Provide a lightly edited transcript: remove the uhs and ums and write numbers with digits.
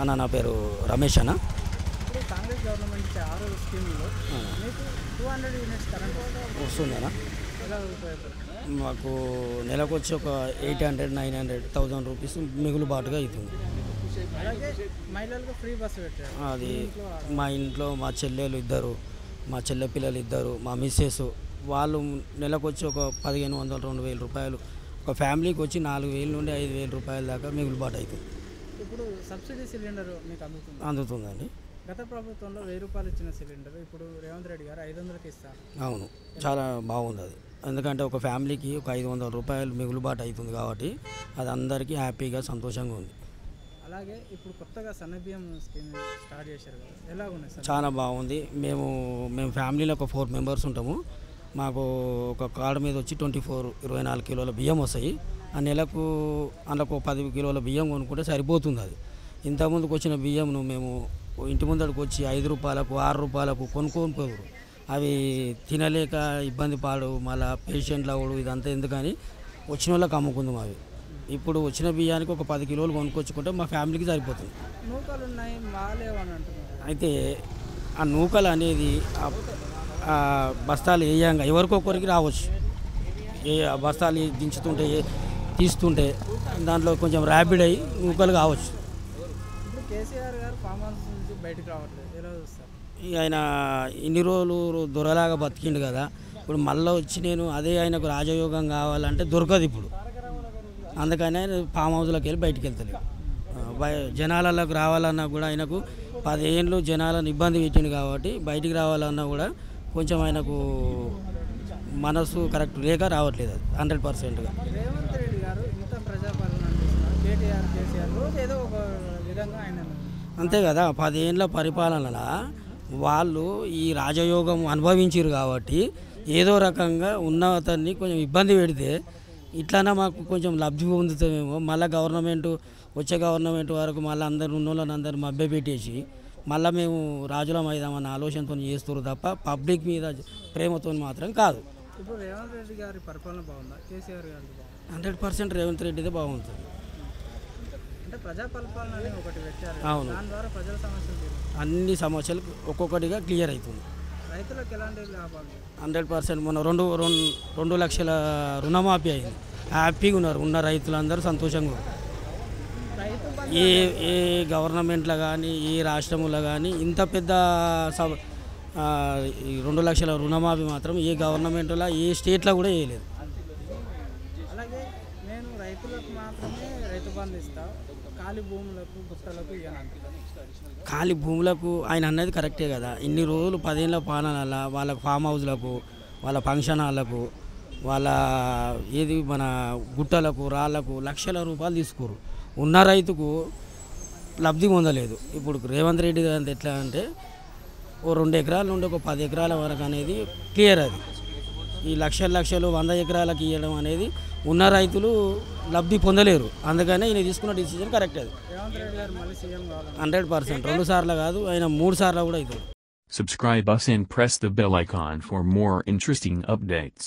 అన్న నా పేరు రమేష్ అన్న. ఇప్పుడు కాంగ్రెస్ గవర్నమెంట్ ఇచ్చే 6 స్కీమ్లో మీకు 200 యూనిట్స్ కరెంట్ వస్తుందన్నా. ఎలా ఉపయోగపడుతుంది? మాకు నెలకు వచ్చి ఒక 800-900,000 రూపీస్ మిగులుబాటుగా అవుతుంది. అలాగే మహిళలకు ఫ్రీ బస్సు పెట్టారు. అది మా ఇంట్లో మా చెల్లెలు ఇద్దరు, మా చెల్లె పిల్లలు ఇద్దరు, మా మిస్సెస్ వాళ్ళు నెలకు వచ్చి ఒక 1,500-2,000 రూపాయలు, ఒక ఫ్యామిలీకి వచ్చి 4,000 నుండి 5,000 రూపాయల దాకా మిగులుబాటు అవుతుంది. ఇప్పుడు సబ్సిడీ సిలిండర్ మీకు అందుతుందండి. గత ప్రభుత్వంలో 1,000 రూపాయలు ఇచ్చిన సిలిండర్ ఇప్పుడు రేవంత్ రెడ్డి గారు 500కి ఇస్తారు. అవును, చాలా బాగుంది అది. ఎందుకంటే ఒక ఫ్యామిలీకి ఒక 500 రూపాయలు మిగులుబాటు అవుతుంది కాబట్టి అది అందరికీ హ్యాపీగా సంతోషంగా ఉంది. అలాగే ఇప్పుడు కొత్తగా సన్నబియ్యం స్కీమ్ స్టార్ట్ చేశారు కదా, ఎలా ఉన్నాయి సార్? చాలా బాగుంది. మేము ఫ్యామిలీలో ఒక 4 మెంబర్స్ ఉంటాము. మాకు ఒక కార్డు మీద వచ్చి 24 కిలోల బియ్యం వస్తాయి. ఆ నెలకు అందులో 10 కిలోల బియ్యం కొనుక్కుంటే సరిపోతుంది. అది ఇంతకుముందుకు వచ్చిన బియ్యంను మేము ఇంటి ముందడికి వచ్చి 5 రూపాయలకు 6 రూపాయలకు కొనుక్కోరు. అవి తినలేక ఇబ్బంది పాడు, మళ్ళీ పేషెంట్లు అవడు, ఇదంతా ఎందుకని వచ్చిన వాళ్ళకి అమ్ముకుందాం. అవి ఇప్పుడు వచ్చిన బియ్యానికి ఒక 10 కిలోలు కొనుక్కొచ్చుకుంటే మా ఫ్యామిలీకి సరిపోతుంది. నూకలు ఉన్నాయి మాలేవని అంటున్నారు. అయితే ఆ నూకలు అనేది బస్తాలు వేయంగా ఎవరికొకరికి రావచ్చు. బస్తాలు దించుతుంటే తీస్తుంటే దాంట్లో కొంచెం ర్యాపిడ్ అయ్యి నూకలు కావచ్చు. ఇప్పుడు కేసీఆర్ గారు ఫామ్ హౌస్ నుంచి బయటకు రావట్లేదు, ఎలా చూస్తారు? ఆయన ఇన్ని రోజులు దొరలాగా బతికిండు కదా, ఇప్పుడు మళ్ళీ వచ్చి నేను అదే ఆయనకు రాజయోగం కావాలంటే దొరకదు ఇప్పుడు. అందుకని ఆయన ఫామ్ హౌస్లోకి వెళ్ళి బయటికి వెళ్తలేదు. జనాలకు రావాలన్నా కూడా ఆయనకు 10 ఏళ్ళు జనాలను ఇబ్బంది పెట్టిండు కాబట్టి బయటికి రావాలన్నా కూడా కొంచెం ఆయనకు మనసు కరెక్ట్ లేక రావట్లేదు. అది 100%గా. రేవంత్ రెడ్డి గారు ఇంత ప్రజాపాలన అందిస్తున్నారు. కేసీఆర్ రోజు ఏదో ఒక విధంగా ఆయన అంతే కదా. 10 ఏళ్ళ పరిపాలనలో వాళ్ళు ఈ రాజయోగం అనుభవించారు కాబట్టి ఏదో రకంగా ఉన్న అతన్ని కొంచెం ఇబ్బంది పెడితే ఇట్లన్నా మాకు కొంచెం లబ్ధి పొందుతామేమో. మళ్ళీ వచ్చే గవర్నమెంట్ వరకు మళ్ళీ అందరు ఉన్న వాళ్ళని అందరు మభ్యపెట్టేసి మళ్ళీ మేము రాజులం అయిదామన్న ఆలోచనతో చేస్తారు తప్ప పబ్లిక్ మీద ప్రేమతో మాత్రం కాదు. ఇప్పుడు రేవంత్ రెడ్డి గారి పరిపాలన బాగుందా, కేసీఆర్ గారి బాగుందా? 100% రేవంత్ రెడ్డిదే బాగుంటుంది. అంటే ప్రజా పరిపాలన అని ఒకటి పెట్టారు. అవును, దాని ద్వారా ప్రజల సమస్యలు అన్ని సమస్యలు ఒక్కొక్కటిగా క్లియర్ అవుతుంది. రైతులకు ఎలాంటి లాభాలు? 100%. మొన్న 2 లక్షల రుణమాఫీ అయింది. హ్యాపీగా ఉన్నారు. ఉన్న రైతులందరూ సంతోషంగా ఉన్నారు. ఏ గవర్నమెంట్లో కానీ ఏ రాష్ట్రంలో కానీ ఇంత పెద్ద 2 లక్షల రుణమాఫీ మాత్రం ఏ గవర్నమెంట్లో ఏ స్టేట్లో కూడా వేయలేదు. అలాగే నేను రైతులకు మాత్రమే రైతు బంధు ఇస్తా, ఖాళీ భూములకు గుట్టలకు ఖాళీ భూములకు ఆయన అన్నది కరెక్టే కదా. ఇన్ని రోజులు 10 ఏళ్ళ పాలనల వాళ్ళకు ఫామ్ హౌస్లకు, వాళ్ళ ఫంక్షన్ హాల్లకు, వాళ్ళ మన గుట్టలకు రాళ్లకు లక్షల రూపాయలు తీసుకోరు. ఉన్న రైతుకు లబ్ధి పొందలేదు. ఇప్పుడు రేవంత్ రెడ్డి గారు ఎట్లా అంటే ఓ 2 ఎకరాల నుండి ఒక 10 ఎకరాల వరకు అనేది క్లియర్. అది ఈ లక్షలు 100 ఎకరాలకు ఇవ్వడం అనేది ఉన్న రైతులు లబ్ధి పొందలేరు. అందుకనే ఈయన తీసుకున్న డిసిజన్ కరెక్ట్. అది 100%. 2 సార్లు కాదు, ఆయన 3 సార్లు కూడా అవుతుంది. Subscribe us and press the bell icon for more interesting updates.